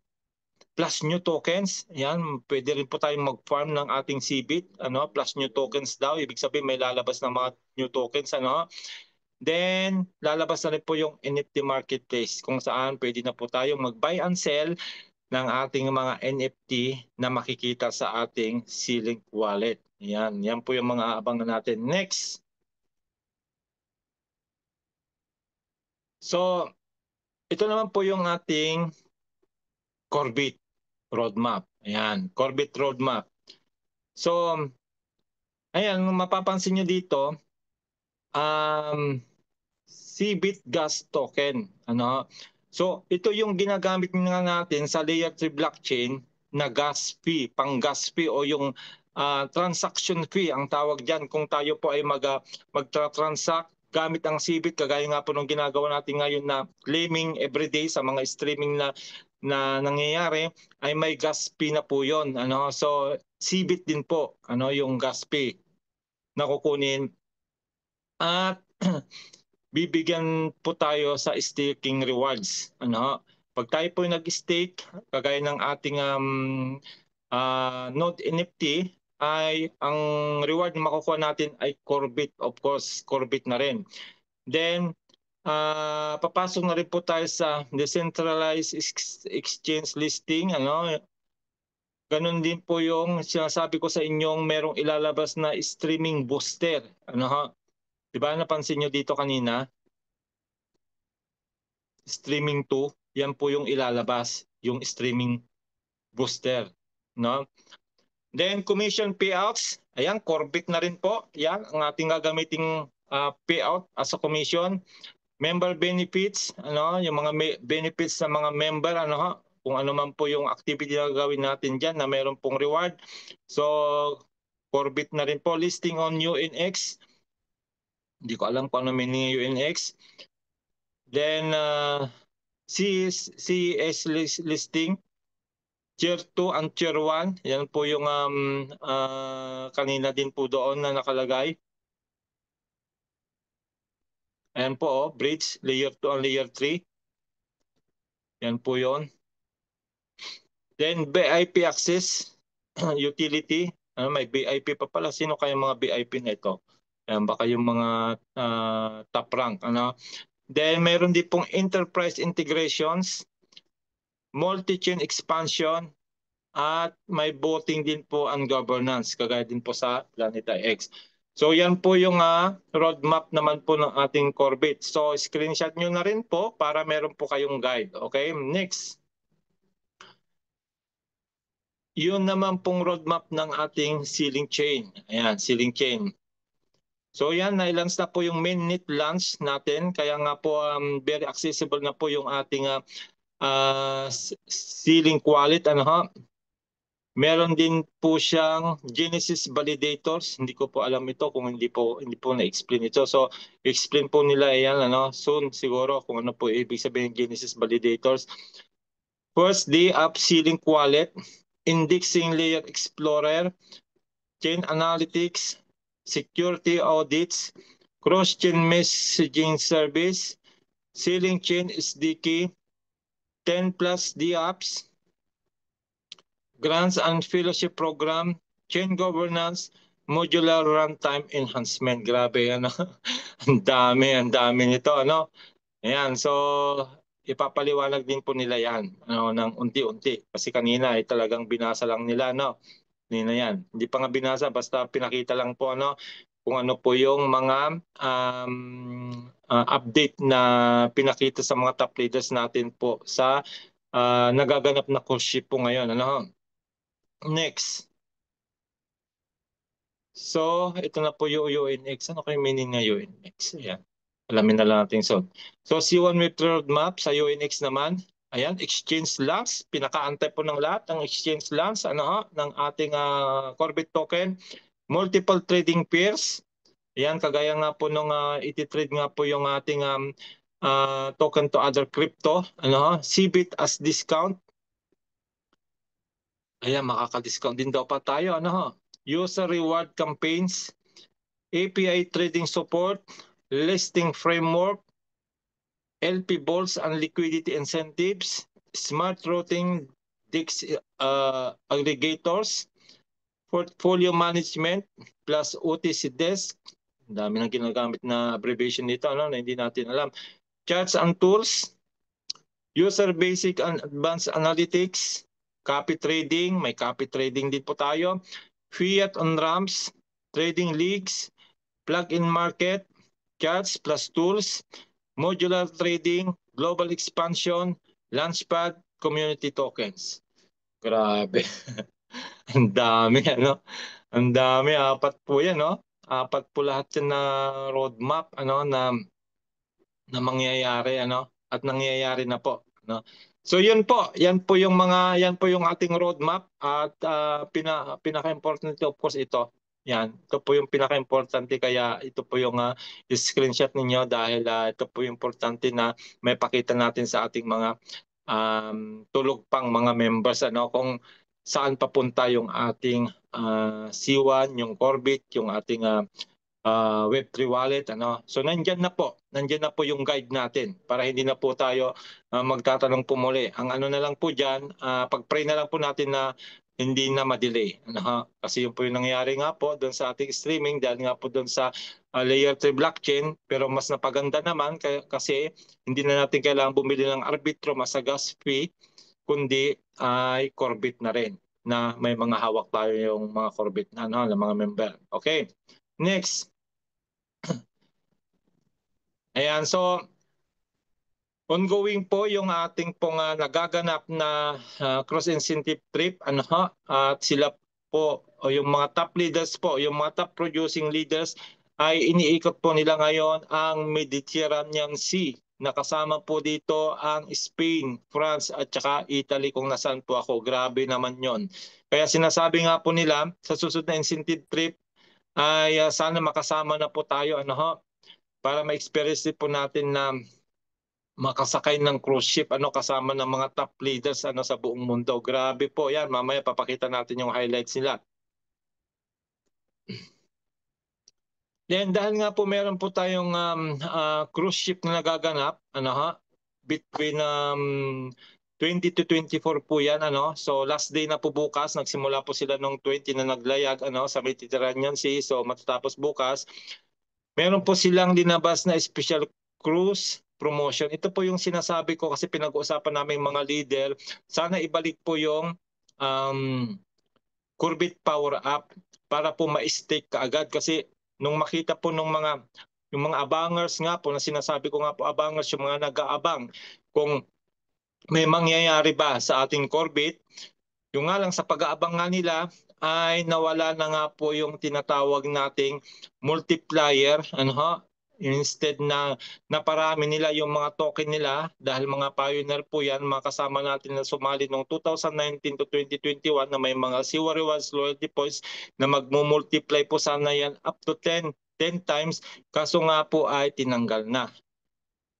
plus new tokens. Ayan, pwede rin po tayong mag-farm ng ating CBIT, ano, plus new tokens daw. Ibig sabihin may lalabas na mga new tokens, ano. Then, lalabas na rin po yung NFT marketplace kung saan pwede na po tayong mag-buy and sell ng ating mga NFT na makikita sa ating C-Link wallet. Yan po yung mga aabangan natin. Next. So, ito naman po yung ating Corbit roadmap. Ayan, Corbit roadmap. So, ayan, mapapansin nyo dito, CBIT gas token. Ano? So, ito yung ginagamit nga natin sa layer 3 blockchain na gas fee, pang gas fee o yung transaction fee ang tawag diyan kung tayo po ay magtra-transact gamit ang CBIT kagaya nga po ng ginagawa natin ngayon na claiming everyday sa mga streaming na nangyayari ay may gas fee na po 'yon. Ano? So, CBIT din po ano yung gas fee na kukunin at bibigyan po tayo sa staking rewards. Ano? Pag tayo po nag-stake, kagaya ng ating Node NFT, ay ang reward na makukuha natin ay Corbit. Of course, Corbit na rin. Then, papasok na rin po tayo sa decentralized exchange listing. Ano? Ganon din po yung sinasabi ko sa inyong merong ilalabas na streaming booster. Ano ha? Diba napansin nyo dito kanina? Streaming 2, yan po yung ilalabas, yung streaming booster, no? Then commission payouts, ayan, Corbit na rin po. Yan ang ating gagamiting payout as a commission. Member benefits, ano, yung mga benefits sa mga member, ano, kung ano man po yung activity na gagawin natin diyan na meron pong reward. So Corbit na rin po. Listing on UNX. Hindi ko alam kung ano meaning UNX. Then CES listing, Tier 2 and Tier 1. Yan po yung kanina din po doon na nakalagay. Ayan po, bridge, layer 2 and layer 3. Yan po yon. Then VIP access, utility. May VIP pa pala. Sino kaya mga VIP na ito? Ayan, baka yung mga top rank. Ano? Then meron din pong enterprise integrations, multi-chain expansion, at may voting din po ang governance, kagaya din po sa Planeta X. So yan po yung roadmap naman po ng ating Corbit. So screenshot nyo na rin po para meron po kayong guide. Okay, next. Yun naman pong roadmap ng ating ceiling chain. Ayan, ceiling chain. So yan, na-launch na po yung mainnet launch natin. Kaya nga po very accessible na po yung ating ceiling wallet. Ano ha? Meron din po siyang Genesis validators. Hindi ko po alam ito kung hindi po na-explain ito. So, explain po nila yan ano soon siguro kung ano po ibig sabihin ng Genesis validators. First day app ceiling wallet, indexing layer explorer, chain analytics, security audits, cross-chain messaging service, ceiling chain SDK, 10 plus D apps, grants and fellowship program, chain governance, modular runtime enhancement. Grabe, ano? ang dami nito, ano? Ayan, so ipapaliwanag din po nila yan, ano, ng unti-unti. Kasi kanina ay talagang binasa lang nila, no? Kanina yan. Hindi pa nga binasa, basta pinakita lang po, ano, kung ano po yung mga update na pinakita sa mga top leaders natin po sa nagaganap na course po ngayon, ano? Next. So, ito na po yung UNX. Ano kayo meaning ng UNX? Ayan. Alamin na lang natin so. So, C1 with roadmap sa UNX naman. Ayan, exchange lamps. Pinakaantay po ng lahat ng exchange lamps ng ating Corbit token. Multiple trading pairs. Ayan, kagaya nga po nung iti-trade nga po yung ating token to other crypto. CBIT as discount. Ayan, makaka-discount din daw pa tayo. Ano ho? User reward campaigns, API trading support, listing framework, LP balls and liquidity incentives, smart routing, DIX aggregators, portfolio management, plus OTC desk. Ang dami ng ginagamit na abbreviation nito, ano, na hindi natin alam. Charts and tools, user basic and advanced analytics, copy trading, may copy trading din po tayo. Fiat on ramps, trading leagues, plug-in market, charts plus tools, modular trading, global expansion, launchpad, community tokens. Grabe. Ang dami, ano? Ang dami, apat po yan, no? Apat po lahat yan na roadmap, ano, na mangyayari, ano? At nangyayari na po, no? So yun po, yan po yung ating roadmap at pinaka-importante of course ito. Yan, ito po yung pinaka-importante kaya ito po yung screenshot ninyo dahil ito po yung importante na may pakita natin sa ating mga tulog pang mga members, ano, kung saan papunta yung ating C1, yung Corbit, yung ating Web3 wallet, ano. So nandiyan na po yung guide natin para hindi na po tayo magtatanong po muli. Ang ano na lang po diyan, pag-pray na lang po natin na hindi na ma-delay, ano ha? Kasi yun po yung nangyayari nga po doon sa ating streaming dahil nga po doon sa layer 3 blockchain, pero mas napaganda naman kasi hindi na natin kailangan bumili ng arbitro mas sa gas fee, kundi ay Corbit na rin na may mga hawak tayo yung mga Corbit na ano, ng mga member. Okay. Next. Ayan, so ongoing po yung ating pong nagaganap na cross incentive trip, ano ho, at sila po o yung mga top leaders po, yung mga top producing leaders ay iniikot po nila ngayon ang Mediterranean Sea. Nakasama po dito ang Spain, France at saka Italy kung nasaan po ako. Grabe naman yon. Kaya sinasabi nga po nila sa susunod na incentive trip ay sana makasama na po tayo, ano ho, para ma-experience po natin na makasakay ng cruise ship, ano, kasama ng mga top leaders, ano, sa buong mundo. Grabe po yan. Mamaya papakita natin yung highlights nila. Then dahil nga po meron po tayong cruise ship na nagaganap, ano ha, between 20 to 24 po yan, ano. So last day na po bukas, nagsimula po sila nung 20 na naglayag, ano, sa Mediterranean Sea. So matatapos bukas, meron po silang linabas na special cruise promotion. Ito po yung sinasabi ko kasi pinag-uusapan namin mga leader. Sana ibalik po yung Corbit Power Up para po ma-stake kaagad kasi nung makita po yung mga abangers nga po na sinasabi ko nga po abangers, yung mga nag-aabang kung may mangyayari ba sa ating Corbit, yung nga lang sa pag-aabang nga nila ay nawala na nga po yung tinatawag nating multiplier, ano ho? Instead na naparami nila yung mga token nila dahil mga pioneer po yan, mga kasama natin na sumali noong 2019 to 2021 na may mga Siwa Rewards loyalty points na magmumultiply po sana yan up to 10 times, kaso nga po ay tinanggal na.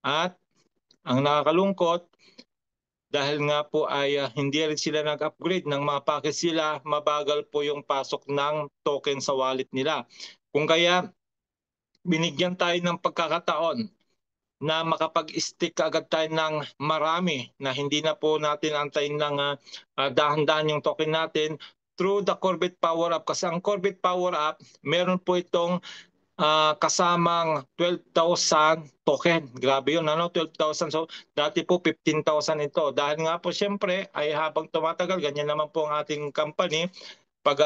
At ang nakakalungkot, dahil nga po ay hindi rin sila nag-upgrade ng mga package sila, mabagal po yung pasok ng token sa wallet nila. Kung kaya binigyan tayo ng pagkakataon na makapag-stick agad tayo ng marami na hindi na po natin antayin ng dahan-dahan yung token natin through the Corbit Power Up. Kasi ang Corbit Power Up, meron po itong kasamang 12,000 token. Grabe yun, ano? 12,000. So, dati po 15,000 ito. Dahil nga po, syempre, ay habang tumatagal, ganyan naman po ang ating company. Pag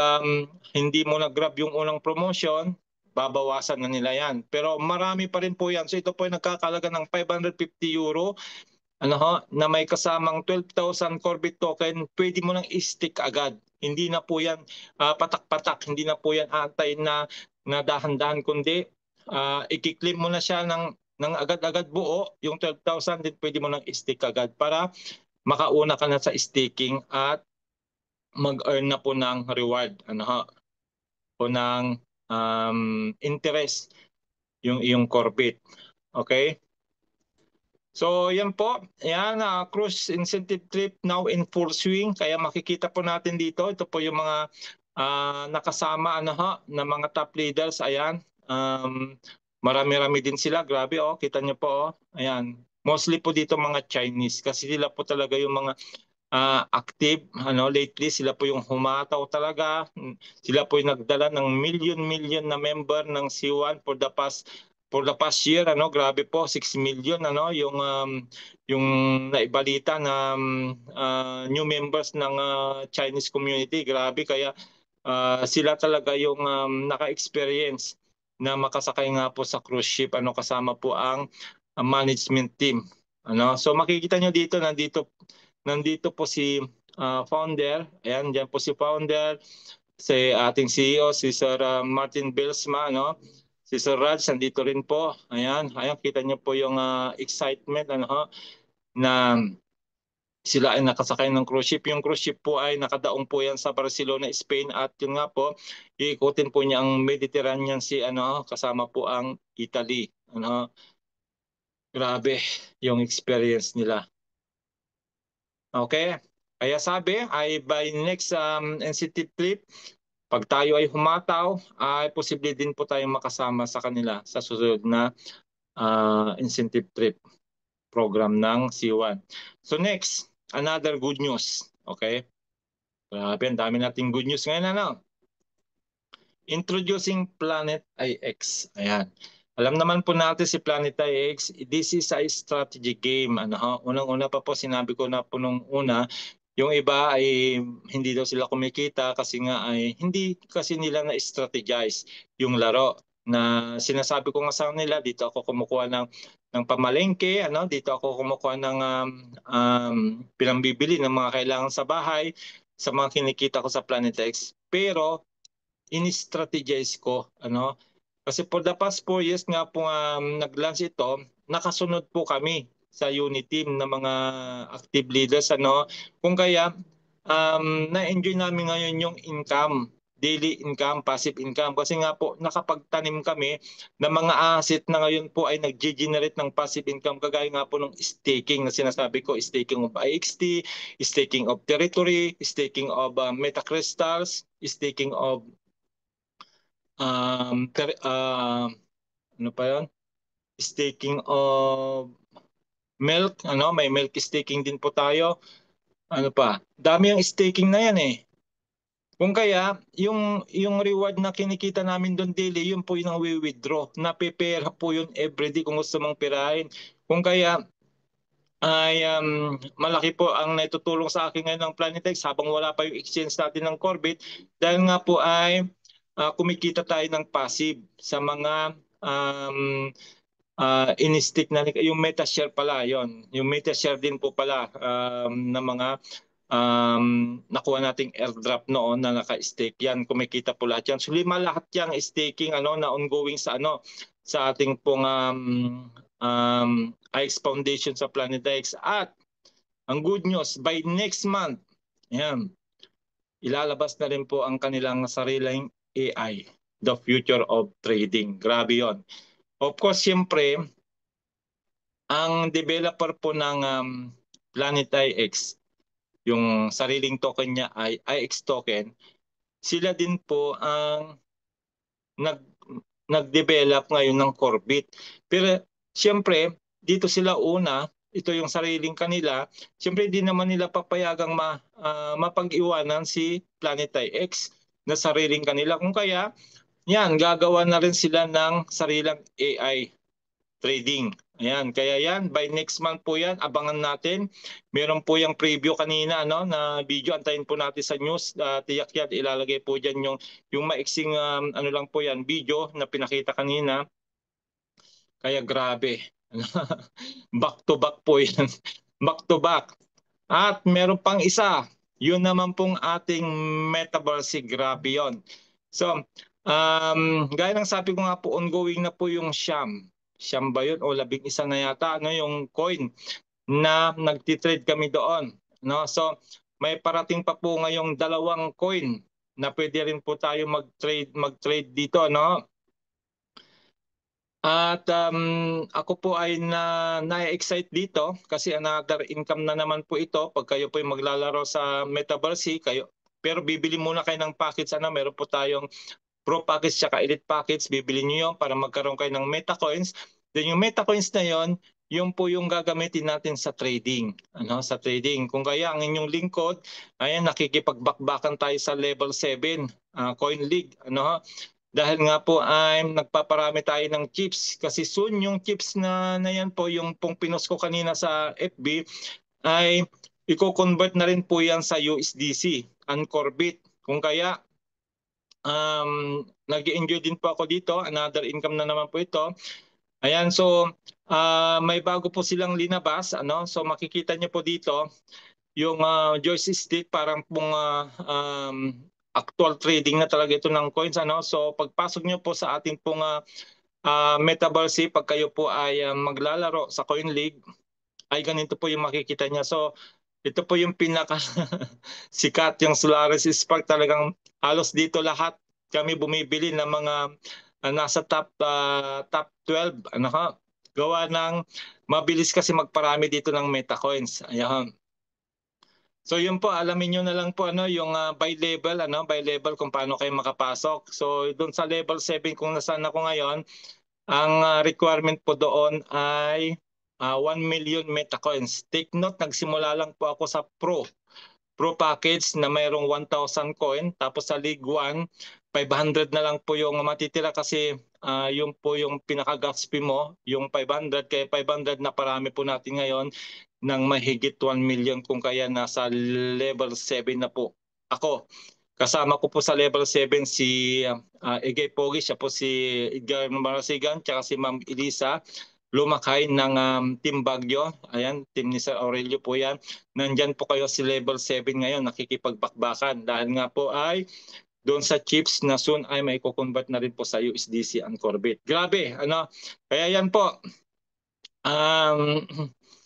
hindi mo na-grab yung unang promotion, babawasan na nila yan. Pero marami pa rin po yan. So, ito po ay nagkakalaga ng €550, ano ho, na may kasamang 12,000 Corbit token, pwede mo nang i-stick agad. Hindi na po yan patak-patak, hindi na po yan antayin na dahan-dahan, kundi i-claim mo na siya ng agad-agad buo, yung 12,000 din pwede mo nang i-stick agad para makauna ka na sa staking at mag-earn na po ng reward, ano ho, o ng interest yung iyong Corbit. Okay? So yan po, yan, cruise incentive trip now in full swing. Kaya makikita po natin dito, ito po yung mga nakasama na mga top leaders. Ayan, marami-rami din sila. Grabe, kita nyo po. Ayan, mostly po dito mga Chinese kasi sila po talaga yung mga active. Lately sila po yung humataw talaga. Sila po yung nagdala ng million na member ng C1 for the past year. Grabe po, 6 million yung naibalita na new members ng Chinese community. Grabe, kaya sila talaga yung naka-experience na makasakay nga po sa cruise ship, kasama po ang management team. So makikita nyo dito, nandito po si founder. Ayan, diyan po si founder, si ating CEO, si Sir Martin Belsma, Si Sir Raj, nandito rin po. Ayan, kita niyo po yung excitement, na sila ay nakasakay ng cruise ship. Yung cruise ship po ay nakadaong po yan sa Barcelona, Spain, at yun nga po, iikutin po niya ang Mediterranean Sea, kasama po ang Italy. Grabe yung experience nila. Okay? Kaya sabi, ay by next NCT trip, pag tayo ay humataw, ay posible din po tayong makasama sa kanila sa susunod na incentive trip program ng C1. So next, another good news. Okay? Grabe, ang dami nating good news ngayon. Introducing Planet IX. Ayan. Alam naman po natin si Planet IX, this is a strategy game. Unang-una pa po, sinabi ko na po nung una, yung iba ay hindi daw sila kumikita kasi nga ay hindi kasi nila na-strategize yung laro. Na sinasabi ko nga sa nila, dito ako kumukuha ng pamalengke, dito ako kumukuha ng pinambibili ng mga kailangan sa bahay, sa mga kinikita ko sa Planet X. Pero in-strategize ko, kasi for the past 4 years nga po nag-launch ito, nakasunod po kami sa unit team ng mga active leaders, kung kaya na-enjoy namin ngayon yung income, daily income, passive income, kasi nga po nakapagtanim kami ng mga asset na ngayon po ay nag-generate ng passive income, kagaya nga po ng staking na sinasabi ko, staking of IXT, staking of territory, staking of metacrystals, staking of ano pa yun? Staking of milk, may milk staking din po tayo. Ano pa? Dami yung staking na yan eh. Kung kaya, yung reward na kinikita namin doon daily, yun po yung withdraw. Napipera po yun everyday kung gusto mong pirahin. Kung kaya, ay malaki po ang naitutulong sa akin ngayon ng Planetex habang wala pa yung exchange natin ng Corbit, dahil nga po ay kumikita tayo ng passive sa mga in-stick na yung MetaShare pala yon. Yung MetaShare din po pala na mga nakuha nating airdrop noon na naka-stake yan, kumikita po lahat yan. So lima lahat yang staking na ongoing sa ating pong IX Foundation sa Planet X. At ang good news, by next month, yan, ilalabas na rin po ang kanilang sariling AI, the future of trading. Grabe yon. Of course, siyempre, ang developer po ng Planet IX, yung sariling token niya ay IX token, sila din po ang nag-develop ngayon ng Corbit. Pero siyempre, dito sila una, ito yung sariling kanila, siyempre hindi naman nila papayagang mapag-iwanan si Planet IX na sariling kanila. Kung kaya, yan, gagawa na rin sila ng sarilang AI trading. Ayan, kaya yan, by next month po yan, abangan natin. Meron po yung preview kanina na video, antayin po natin sa news. Tiyak yan, ilalagay po dyan yung maiksing lang po yan, video na pinakita kanina. Kaya grabe. Back to back po yan. Back to back. At meron pang isa, yun naman pong ating Metaverse, grabe yun. So, gaya ng sabi ko nga po, ongoing na po yung Sham. Sham ba yun? O 11 na yata, yung coin na nagtitrade kami doon. So, may parating pa po ngayong 2 coin na pwede rin po tayo mag-trade dito. At ako po ay na-excite dito kasi another income na naman po ito pag kayo po ay maglalaro sa Metaverse kayo. Pero bibili muna kayo ng package, meron po tayong Pro package tsaka Elite package, bibili niyo 'yon para magkaroon kayo ng Metacoins. Then yung Metacoins na 'yon, yun po yung gagamitin natin sa trading, sa trading. Kung kaya ang inyong lingkod, ayan nakikipagbakbakan tayo sa level 7 Coin League, dahil nga po ay nagpaparami tayo ng chips kasi soon yung chips na yan po, yung pong pinost ko kanina sa FB ay i-convert na rin po yan sa USDC, Ancorbit. Kung kaya nag-enjoy din po ako dito, another income na naman po ito. Ayan, so may bago po silang linabas, so makikita niyo po dito yung joystick, parang pong actual trading na talaga ito ng coins, so pagpasok niyo po sa ating pong Metaverse, pag kayo po ay maglalaro sa Coin League, ay ganito po yung makikita niya. So ito po yung pinaka sikat, yung Solaris Spark. Talagang halos dito lahat kami bumibili ng mga nasa top 12, gawa ng mabilis kasi magparami dito ng Metacoins. Ayan. So yun po, alamin nyo na lang po yung by level kung paano kayo makapasok. So doon sa level 7 kung nasaan ako ngayon, ang requirement po doon ay 1 million Metacoins. Take note, nagsimula lang po ako sa Pro package na mayroong 1,000 coin. Tapos sa League 1, 500 na lang po yung matitira kasi yung po yung pinaka-gas fee mo, yung 500. Kaya 500 na parami po natin ngayon ng mahigit 1 million kung kaya nasa level 7 na po ako. Kasama ko po sa level 7 si Egay Pogi, siya po si Edgar Marasigan, tsaka si Ma'am Elisa Lumakay ng Team Baguio. Ayan, team ni Sir Aurelio po yan. Nandyan po kayo si level 7 ngayon, nakikipagbakbakan. Dahil nga po ay doon sa chips na soon ay may convert na rin po sa USDC and Corbit. Grabe, Kaya yan po.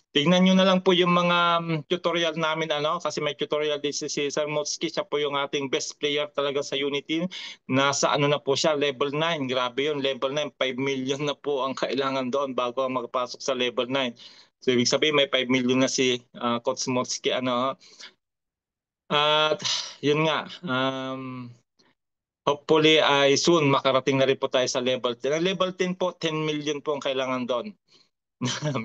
Tignan nyo na lang po yung mga tutorial namin, kasi may tutorial din si Sir Motsky. Siya po yung ating best player talaga sa Unity. Nasa na po siya, level 9. Grabe yun, level 9. 5 million na po ang kailangan doon bago magpasok sa level 9. So ibig sabihin may 5 million na si Coach Motsky. At yun nga, hopefully ay soon makarating na rin po tayo sa level 10. Ang level 10 po, 10 million po ang kailangan doon.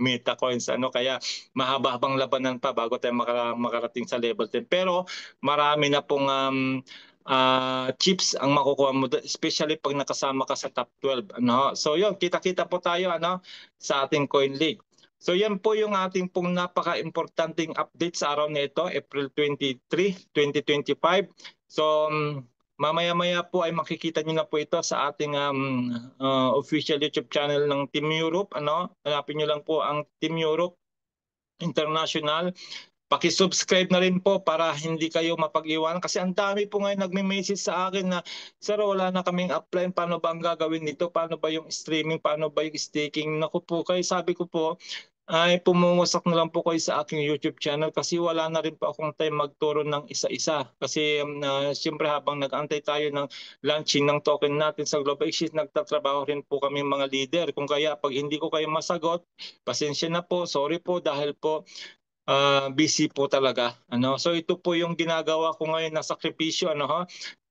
Meta coins, kaya mahaba-habang labanan pa bago tayo makarating sa level 10. Pero marami na pong chips ang makukuha mo, especially pag nakasama ka sa top 12. So yun, kita-kita po tayo sa ating Coin League. So yan po yung ating pong napaka-importanting update sa araw na ito, April 23, 2025. So mamaya-maya po ay makikita niyo na po ito sa ating official YouTube channel ng Team Europe. Hanapin niyo lang po ang Team Europe International. Paki-subscribe na rin po para hindi kayo mapag-iwanan kasi ang dami po ngayon nagme-message sa akin na, "Sir, wala na kaming upline, paano ba ang gagawin nito? Paano ba yung streaming? Paano ba yung staking?" Naku po, kaya sabi ko po ay pumumusok na lang po kayo sa aking YouTube channel kasi wala na rin po akong time magturo ng isa-isa. Kasi siyempre habang nag-antay tayo ng launching ng token natin sa Global Exchange, nagtatrabaho rin po kami mga leader. Kung kaya pag hindi ko kayo masagot, pasensya na po, sorry po dahil po busy po talaga. So ito po yung ginagawa ko ngayon na sakripisyo,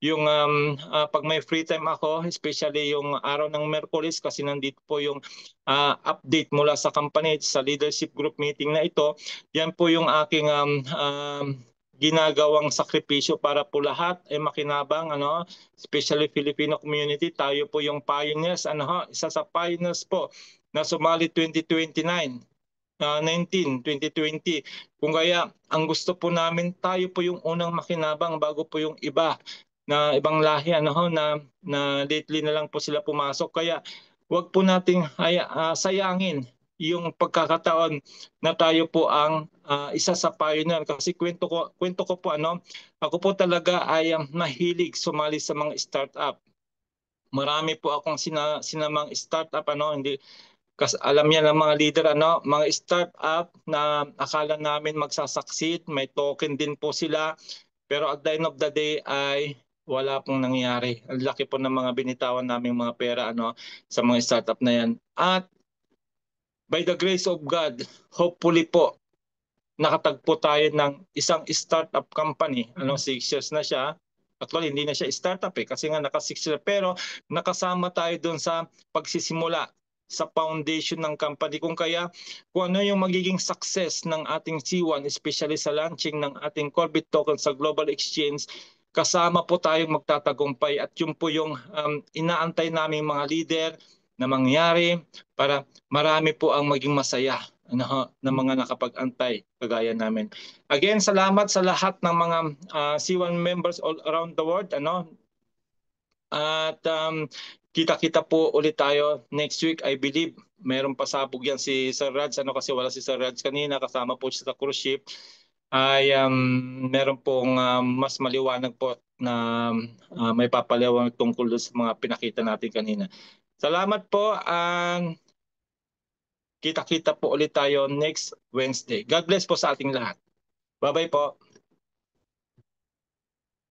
yung pag may free time ako, especially yung araw ng Merkulis kasi nandito po yung update mula sa company sa leadership group meeting na ito. Yan po yung aking ginagawang sakripisyo para po lahat ay makinabang, especially Filipino community. Tayo po yung pioneers, isa sa pioneers po na sumali 2029. 2020. Kung kaya ang gusto po namin, tayo po yung unang makinabang bago po yung iba na ibang lahi na lately na lang po sila pumasok. Kaya wag po nating sayangin yung pagkakataon na tayo po ang isa sa pioneer kasi kwento ko po ako po talaga ay mahilig sumali sa mga startup. Marami po akong sinamang startup hindi kasi alam niya ng mga leader mga startup na akala namin magsasucceed, may token din po sila. Pero at the end of the day ay wala pong nangyari. Ang laki po ng mga binitawan naming mga pera sa mga startup na yan. At by the grace of God, hopefully po, nakatagpo tayo ng isang startup company. 6 years na siya. Actually, hindi na siya startup kasi nga naka 6 years. Pero nakasama tayo doon sa pagsisimula sa foundation ng company. Kung ano yung magiging success ng ating C1, especially sa launching ng ating Corbit token sa Global Exchange, kasama po tayong magtatagumpay at yun po yung inaantay namin mga leader na mangyari para marami po ang maging masaya na mga nakapag-antay kagaya namin. Again, salamat sa lahat ng mga C1 members all around the world. At kita-kita po ulit tayo next week. I believe meron pasabog yan si Sir Raj kasi wala si Sir Raj kanina, kasama po siya sa cruise ship. Ay meron pong mas maliwanag po na may papaliwanag tungkol sa mga pinakita natin kanina. Salamat po. Kita-kita po ulit tayo next Wednesday. God bless po sa ating lahat. Bye-bye po.